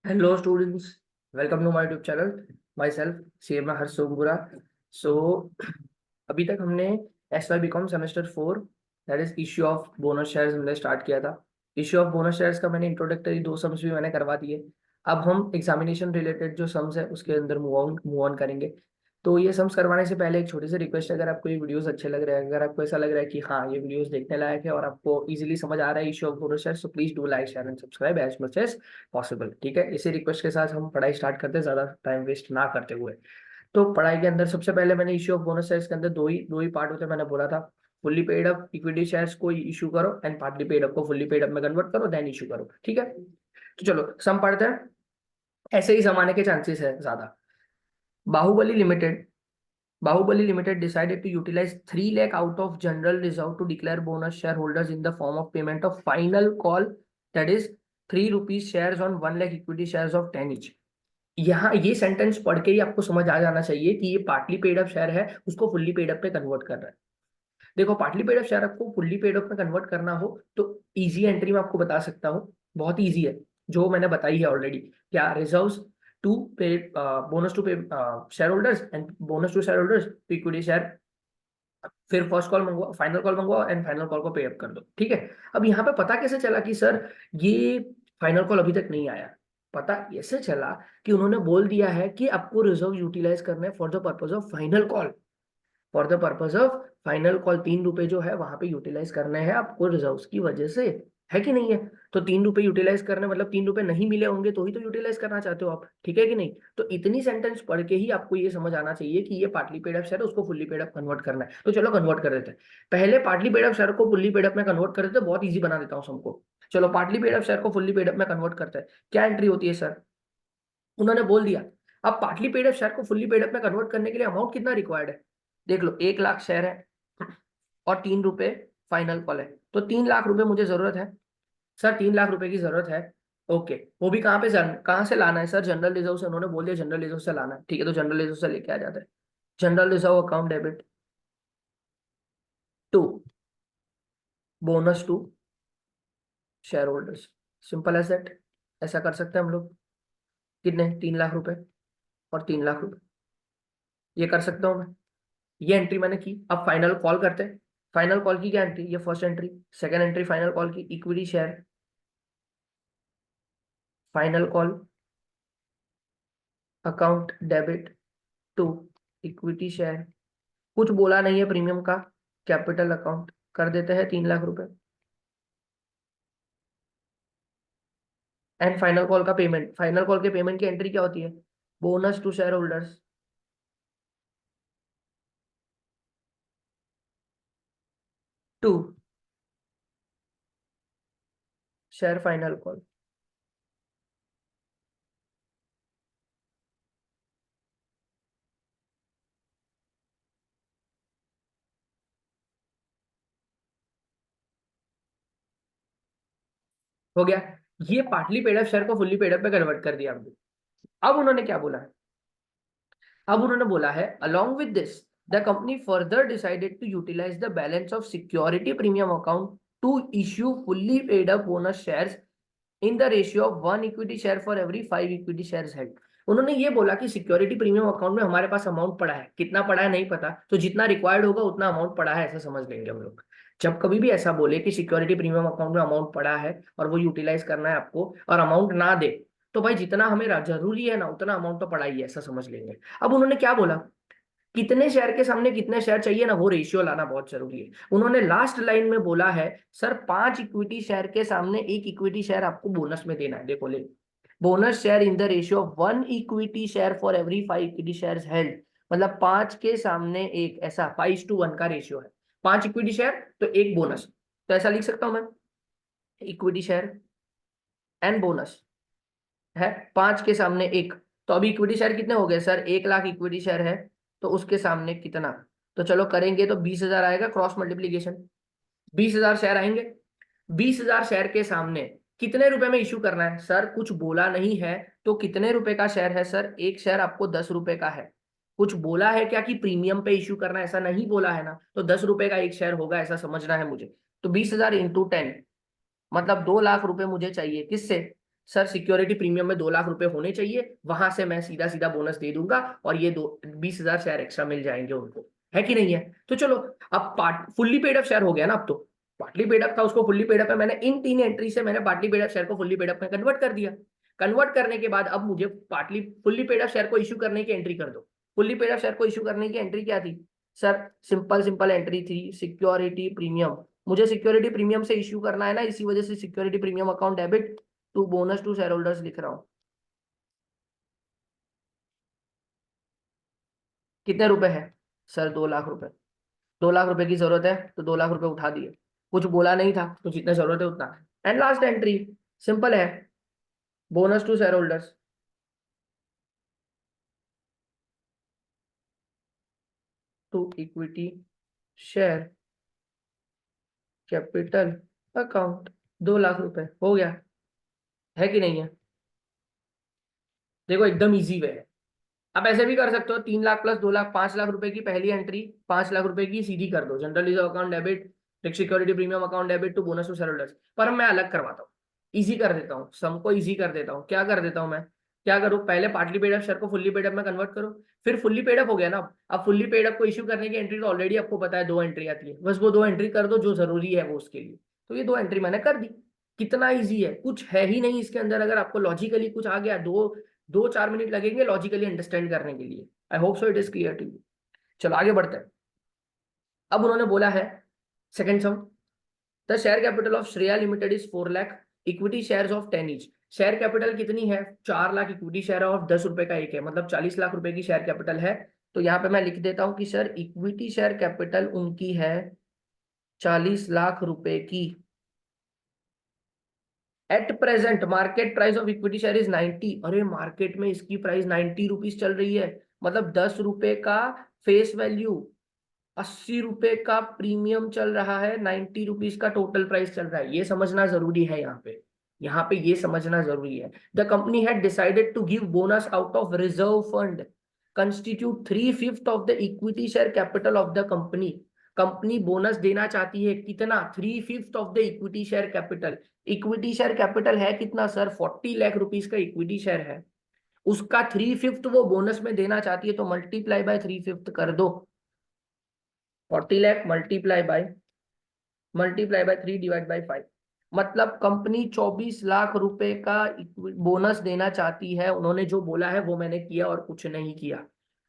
Hello students, welcome to my YouTube channel. Myself CMA Harsh Sompura. So अभी तक हमने S Y BCom semester 4 that is issue of bonus shares हमने start किया था. Issue of bonus shares का मैंने introductory 2 sums भी मैंने करवा दिए. अब हम एग्जामिनेशन रिलेटेड जो सम्स है उसके अंदर मूव ऑन करेंगे. तो ये सम्स करवाने से पहले एक छोटी सी रिक्वेस्ट है, अगर आपको ये वीडियोस अच्छे लग रहे हैं, अगर आपको ऐसा लग रहा है कि हाँ ये वीडियोस देखने लायक है और आपको इजीली समझ आ रहा है इश्यू ऑफ बोनस शेयर्स, तो please do like share and subscribe as much as possible. ठीक है, इसी रिक्वेस्ट के साथ हम पढ़ाई स्टार्ट करते हैं ज्यादा टाइम वेस्ट ना करते हुए. तो पढ़ाई के अंदर सबसे पहले मैंने इश्यू ऑफ बोनस शेयर्स के अंदर दो ही पार्ट होते हैं. मैंने बोला था fully paid up equity shares को इशू करो एंड पार्टली पेड अप को फुल्ली पेड अप में कन्वर्ट करो देन इशू करो. ठीक है, तो चलो सम पढ़ते हैं. ऐसे ही जमाने के चांसेस है ज्यादा. Baahubali limited Bahubali Limited decided to utilize 3 lakh out of general reserve to declare bonus shareholders in the form of payment of final call, that is 3 rupees shares on 1 lakh equity shares of 10 each. यहाँ ये sentence पढ़ के ही आपको समझ आ जाना चाहिए कि ये पार्टली पेड अप शेयर है, उसको फुल्ली पेड अप पे कन्वर्ट कर रहा है. देखो, पार्टली पेड अप शेयर आपको फुल्ली पेड अप में कन्वर्ट करना हो तो इजी एंट्री में आपको बता सकता हूँ, बहुत इजी है जो मैंने बताई है ऑलरेडी. क्या reserves to pay bonus to pay share holders and bonus to share holders to equity share, फिर फर्स्ट कॉल मंगवाओ, फाइनल कॉल मंगवाओ एंड फाइनल कॉल को पे अप कर दो. ठीक है, अब यहाँ पे पता कैसे चला कि सर ये फाइनल कॉल अभी तक नहीं आया? पता ऐसे चला कि उन्होंने बोल दिया है कि आपको रिजर्व यूटिलाइज करना है for the purpose of final call. For the purpose of final call 3 रुपए जो है वहां पे यूटिलाइज करने हैं आपको रिजर्व की वजह से, है कि नहीं है? तो 3 रुपए यूटिलाइज करने मतलब 3 रुपए नहीं मिले होंगे तो ही तो यूटिलाइज करना चाहते हो आप. ठीक है कि नहीं? तो इतनी सेंटेंस पढ़ के ही आपको ये समझ आना चाहिए कि ये पार्टली पेड अप शेयर है, उसको फुल्ली पेड अप कन्वर्ट करना है. तो चलो कन्वर्ट कर देते हैं. पहले पार्टली पेड अप शेयर को फुल्ली पेड अप में कन्वर्ट कर देते हैं, बहुत ईजी बना देता हूँ सबको. चलो पार्टली पेड अप शेयर को फुल्ली पेड अप में कन्वर्ट करते हैं. क्या एंट्री होती है सर? उन्होंने बोल दिया. अब पार्टली पेड अप शेयर को फुल्ली पेड अप में कन्वर्ट करने के लिए अमाउंट कितना रिक्वायर्ड है? देख लो, 1 लाख शेयर है और 3 रुपए फाइनल कॉल है, तो 3 लाख रुपए मुझे जरूरत है. सर 3 लाख रुपए की जरूरत है. ओके, वो भी कहाँ से लाना है सर? जनरल रिजर्व से. उन्होंने बोल दिया जनरल रिजर्व से लाना है. ठीक है, तो जनरल रिजर्व से लेके आ जाते हैं. General reserve account debit to bonus to share holders. Simple as that. ऐसा कर सकते हैं हम लोग. कितने? 3 लाख रुपए और 3 लाख रुपए. ये कर सकता हूँ मैं. ये एंट्री मैंने की. अब फाइनल कॉल करते हैं. फाइनल कॉल की क्या एंट्री? ये first entry. Second entry final call की equity share final call account debit to equity share. कुछ बोला नहीं है प्रीमियम का. कैपिटल अकाउंट कर देते हैं 3 लाख रुपए. एंड फाइनल कॉल का पेमेंट. फाइनल कॉल के पेमेंट की एंट्री क्या होती है? Bonus to share holders to share final call. हो गया. ये पार्टली पेड अप शेयर को फुल्ली पेड अप में कन्वर्ट कर दिया हमने. अब उन्होंने क्या बोला है? अब उन्होंने बोला है along with this the company further decided to utilize the balance of security premium account to issue fully paid up bonus shares in the ratio of 1 equity share for every 5 equity shares held. उन्होंने ये बोला कि security premium account में हमारे पास amount पड़ा है. कितना पड़ा है नहीं पता, तो जितना रिक्वायर्ड होगा उतना अमाउंट पड़ा है, ऐसा समझ लेंगे हम लोग. जब कभी भी ऐसा बोले कि सिक्योरिटी प्रीमियम अकाउंट में अमाउंट पड़ा है और वो यूटिलाइज करना है आपको और अमाउंट ना दे, तो भाई जितना हमें जरूरी है ना उतना अमाउंट तो पड़ा ही है, ऐसा समझ लेंगे. अब उन्होंने क्या बोला? कितने शेयर के सामने कितने शेयर चाहिए ना, वो रेशियो लाना बहुत जरूरी है. उन्होंने लास्ट लाइन में बोला है सर 5 इक्विटी शेयर के सामने 1 इक्विटी शेयर आपको बोनस में देना है. देखो ले, bonus share in the ratio of 1 equity share for every 5 equity share held. मतलब 5 के सामने एक, ऐसा 5:1 का रेशियो है. 5 इक्विटी शेयर तो एक बोनस. तो ऐसा लिख सकता हूं मैं, इक्विटी शेयर एंड बोनस है 5 के सामने एक. तो अभी इक्विटी शेयर कितने हो गए सर? 1 लाख इक्विटी शेयर है, तो उसके सामने कितना? तो चलो करेंगे तो 20,000 आएगा, क्रॉस मल्टीप्लीकेशन. 20,000 शेयर आएंगे. 20,000 शेयर के सामने कितने रुपए में इश्यू करना है सर? कुछ बोला नहीं है. तो कितने रुपए का शेयर है सर? एक शेयर आपको 10 रुपए का है. कुछ बोला है क्या कि प्रीमियम पे इश्यू करना है? ऐसा नहीं बोला है ना. तो 10 रुपए का एक शेयर होगा, ऐसा समझना है मुझे. तो 20,000 इंटू 10 मतलब 2 लाख रुपए मुझे चाहिए. किससे? सर सिक्योरिटी प्रीमियम में 2 लाख रुपए होने चाहिए, वहां से मैं सीधा सीधा बोनस दे दूंगा और ये 20,000 शेयर एक्स्ट्रा मिल जाएंगे उनको, है कि नहीं है? तो चलो, अब part fully paid up share हो गया ना, अब तो पार्टली पेड अप था उसको फुल्ली पेड अप है, मैंने इन 3 एंट्री से मैंने पार्टली पेड अप शेयर को फुल्ली पेड अप में कन्वर्ट कर दिया। कन्वर्ट करने के बाद अब मुझे partly fully paid up share को इश्यू करने की एंट्री कर दो। फुल्ली पेड अप शेयर को इश्यू करने की एंट्री क्या थी सर? सिंपल सिंपल एंट्री थी, सिक्योरिटी प्रीमियम। मुझे सिक्योरिटी प्रीमियम से इश्यू करना है ना, इसी वजह से security premium account debit to bonus to share holders लिख रहा हूं। कितने रुपए है सर? 2 लाख रुपए। 2 लाख रुपए की जरूरत है तो 2 लाख रुपए उठा दिए, कुछ बोला नहीं था तो जितना जरूरत है उतना। एंड लास्ट एंट्री सिंपल है, bonus to share holders to equity share capital account. 2 lakh रुपए हो गया, है कि नहीं है? देखो एकदम इजी वे है। आप ऐसे भी कर सकते हो, 3 लाख प्लस 2 लाख, 5 लाख रुपए की पहली एंट्री 5 लाख रुपए की सीधी कर दो, general reserve account debit, fix security premium account debit to bonus to share holders. पर मैं अलग करवाता हूँ, इजी कर देता हूँ, सम को इजी कर देता हूँ। क्या कर देता हूँ मैं? क्या करूँ, पहले पार्टली पेड अप शेयर को फुल्ली पेड अप में कन्वर्ट करो, फिर फुल्ली पेड अप हो गया ना। अब फुल्ली पेड अप को इश्यू करने की एंट्री तो ऑलरेडी आपको पता है 2 एंट्री आती है, बस वो 2 एंट्री कर दो जो जरूरी है वो उसके लिए। तो ये 2 एंट्री मैंने कर दी। कितना ईजी है, कुछ है ही नहीं इसके अंदर। अगर आपको लॉजिकली कुछ आ गया, 2-4 मिनट लगेंगे लॉजिकली अंडरस्टैंड करने के लिए। I hope so it is clear to you. चलो आगे बढ़ते हैं। अब उन्होंने बोला है second sum, the share capital of Shreya limited is 4 lakh, equity shares of 10 each. Share capital कितनी है? 4 लाख इक्विटी शेयर और 10 रुपए का एक है, मतलब 40 लाख रुपए की शेयर कैपिटल है। तो यहाँ पे मैं लिख देता हूं कि सर इक्विटी शेयर कैपिटल उनकी है 40 लाख रुपए की। At present market price of equity share is 90। अरे मार्केट में इसकी प्राइस 90 रुपीज चल रही है, मतलब 10 रुपए का फेस वैल्यू, 80 रुपए का प्रीमियम चल रहा है, 90 रुपीज का टोटल प्राइस चल रहा है। ये समझना जरूरी है यहाँ पे, यहाँ पे ये समझना जरूरी है। The company had decided to give bonus out of reserve fund constitute 3/5 of the equity share capital of the company. Company bonus देना चाहती है कितना? 3/5 of the equity share capital. Equity share capital है कितना सर? 40 लाख रुपीज का equity share है, उसका 3/5 वो बोनस में देना चाहती है, तो मल्टीप्लाई बाय 3/5 कर दो। 40 lakh multiply by 3 divide by 5, मतलब कंपनी 24 लाख रुपए का बोनस देना चाहती है। उन्होंने जो बोला है वो मैंने किया और कुछ नहीं किया।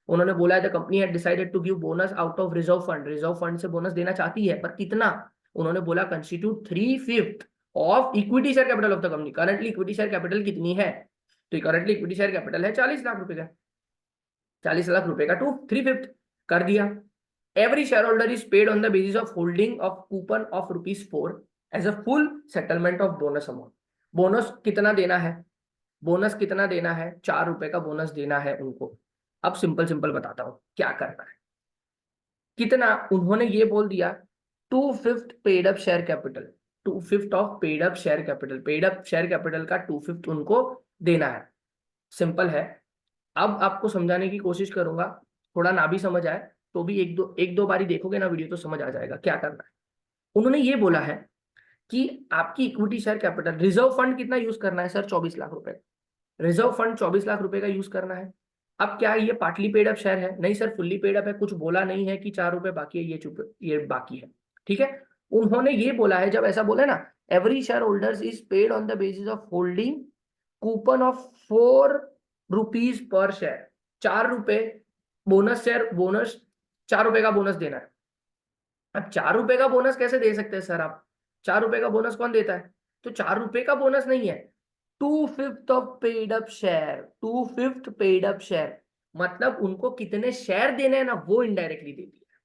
उन्होंने बोला है the company had decided to give bonus out of reserve fund, reserve fund से बोनस देना चाहती है, पर कितना? उन्होंने बोला constitute 3/5 of equity share capital of the company. Currently equity share capital कितनी है? तो करंटली इक्विटी शेयर कैपिटल है 40 लाख रुपए का, 40 लाख रुपए का टू 3/5 कर दिया। Every shareholder is paid on the basis of holding of coupon of ₹4 as a full settlement of bonus amount। Bonus कितना देना है? बोनस कितना देना है? 4 रुपए का बोनस देना है उनको। अब सिंपल सिंपल बताता हूं क्या करना है। कितना? उन्होंने ये बोल दिया 2/5 paid up share capital, 2/5 of paid up share capital, paid up share capital का 2/5 उनको देना है। सिंपल है। अब आपको समझाने की कोशिश करूंगा, थोड़ा ना भी समझ आए तो भी एक दो बारी देखोगे ना वीडियो तो समझ आ जाएगा क्या करना है। उन्होंने ये बोला है कि आपकी equity share capital, reserve fund कितना यूज करना है सर? 24 लाख रुपए। रिजर्व फंड 24 लाख रुपए का यूज करना है। अब क्या ये पार्टली पेड अप शेयर है? नहीं सर, फुल्ली पेड अप है, कुछ बोला नहीं है कि 4 रुपए बाकी है, ये चुप, ये बाकी है, ठीक है। उन्होंने ये बोला है, जब ऐसा बोला ना, every share holders is paid on the basis of holding coupon of 4 rupees per share. 4 रुपए बोनस शेयर, बोनस 4 रुपए का बोनस देना है। अब 4 रुपए का बोनस कैसे दे सकते हैं सर आप? 4 रुपए का बोनस कौन देता है? तो 4 रुपए का बोनस नहीं है, 2/5 of paid up share, 2/5 paid up share, मतलब उनको कितने शेयर देने हैं ना वो इनडायरेक्टली दे दिया।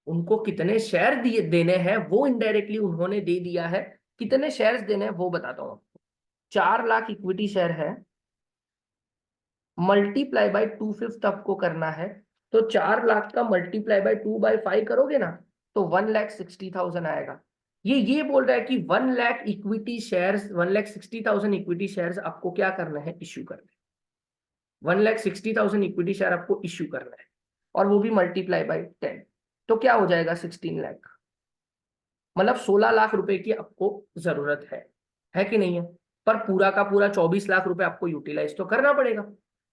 उनको कितने शेयर दिए देने हैं वो इनडायरेक्टली उन्होंने दे दिया है। कितने शेयर्स देने हैं वो बताता हूं। 4 लाख इक्विटी शेयर है, मल्टीप्लाई बाय 2/5 आपको करना है। तो 4 लाख का मल्टीप्लाई बाय 2/5 करोगे ना तो 1,60,000 आएगा। ये बोल रहा है कि 1 lakh equity shares, 1,60,000 equity shares आपको क्या करना है? इश्यू करना है। 1,60,000 इक्विटी शेयर आपको इश्यू करना है, और वो भी मल्टीप्लाई बाय 10। तो क्या हो जाएगा? 16 लाख, मतलब 16 लाख रुपए की आपको जरूरत है कि नहीं है? पर पूरा का पूरा 24 लाख रुपए आपको यूटिलाइज तो करना पड़ेगा,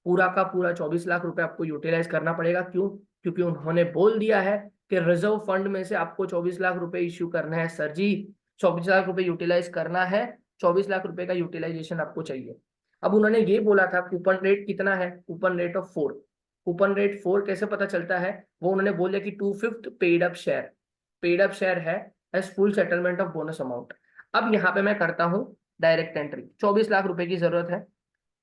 पूरा का पूरा 24 लाख रुपए आपको यूटिलाइज करना पड़ेगा। क्यों? क्योंकि उन्होंने बोल दिया है कि रिजर्व फंड में से आपको 24 लाख रुपए इश्यू करना है सर जी, 24 लाख रुपए यूटिलाइज करना है, 24 लाख रुपए का यूटिलाइजेशन आपको चाहिए। अब उन्होंने ये बोला था कूपन रेट कितना है, coupon rate of 4। Coupon rate 4 कैसे पता चलता है? वो उन्होंने बोल दिया कि 2/5 paid up share, paid up share है as full settlement of bonus amount. अब यहाँ पे मैं करता हूँ डायरेक्ट एंट्री, 24 लाख रुपए की जरूरत है,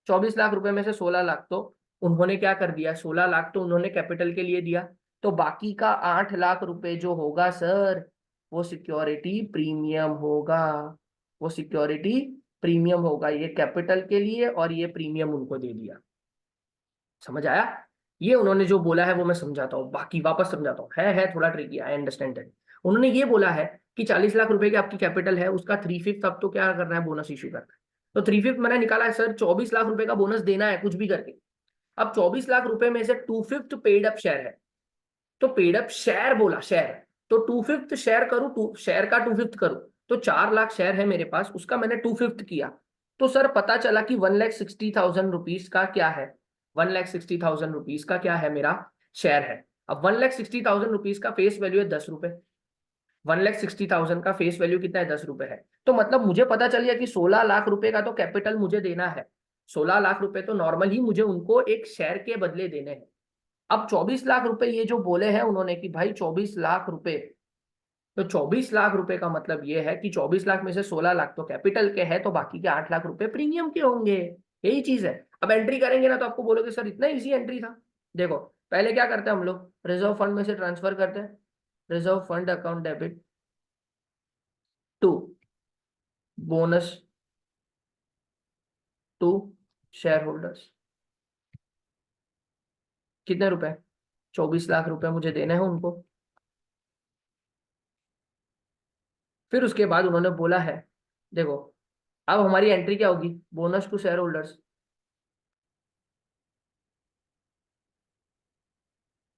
24 लाख रुपए में से 16 लाख तो उन्होंने क्या कर दिया, 16 लाख तो उन्होंने कैपिटल के लिए दिया, तो बाकी का 8 लाख रुपए जो होगा सर वो सिक्योरिटी प्रीमियम होगा, वो सिक्योरिटी प्रीमियम होगा, ये कैपिटल के लिए और ये प्रीमियम उनको दे दिया। समझ आया? ये उन्होंने जो बोला है वो मैं समझाता हूँ, बाकी वापस समझाता हूँ, है थोड़ा ट्रिकी, आई अंडरस्टैंड इट। उन्होंने ये बोला है कि 40 लाख रुपए की आपकी कैपिटल है, उसका 3/5 अब तो क्या करना है, बोनस इश्यू करना है। तो 3/5 मैंने निकाला है सर, 24 लाख रुपए का बोनस देना है कुछ भी करके। अब 24 लाख रुपए में से 2/5 पेड अप शेयर है, तो पेड अप शेयर बोला, शेयर, तो 2/5 शेयर करूं, शेयर का 2/5 करूं, तो 4 लाख शेयर है मेरे पास, उसका मैंने 2/5 किया, तो सर पता चला कि 1,60,000 रुपीज का क्या है, 1,60,000 रुपीज का क्या है, मेरा शेयर है। अब 1,60,000 रुपीज का फेस वैल्यू है 10 रुपए, 1,60,000 का फेस वैल्यू कितना है, 10 रुपए है। तो मतलब मुझे पता चल गया कि 16 लाख रुपए का तो कैपिटल मुझे देना है, 16 लाख रुपए तो नॉर्मल ही मुझे उनको एक शेयर के बदले देने हैं। अब 24 लाख रुपए ये जो बोले हैं उन्होंने कि भाई 24 लाख रुपए, तो 24 लाख रुपए का मतलब ये है कि 24 लाख में से 16 लाख तो कैपिटल के है, तो बाकी के 8 लाख रुपए प्रीमियम के होंगे, यही चीज है। अब एंट्री करेंगे ना तो आपको बोलोगे सर इतना इजी एंट्री था। देखो पहले क्या करते हैं हम लोग, रिजर्व फंड में से ट्रांसफर करते हैं, reserve fund account debit to bonus to share holders, कितने रुपए, 24 लाख रुपए मुझे देने हैं उनको। फिर उसके बाद उन्होंने बोला है, देखो अब हमारी एंट्री क्या होगी, bonus to share holders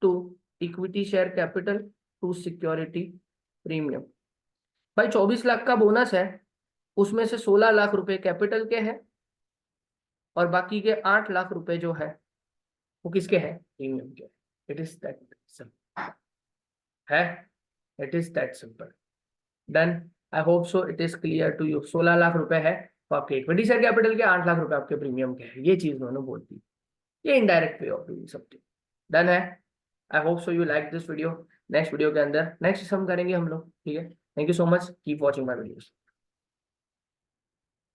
to equity share capital to security premium. भाई 24 लाख का बोनस है, उसमें से 16 लाख रुपए कैपिटल के हैं और बाकी के 8 लाख रुपए जो है वो किसके हैं, प्रीमियम के। इट इज दैट सिंपल है, it is that simple, done. I hope so it is clear to you. 16 lakh रुपए है तो आपके इक्विटी शेयर कैपिटल के, 8 लाख रुपए आपके प्रीमियम के हैं, ये चीज उन्होंने बोल दी, ये indirect way of doing something, done है। I hope so you like this video. Next video के अंदर नेक्स्ट हम करेंगे हम लोग, ठीक है। Thank you so much, keep watching my videos.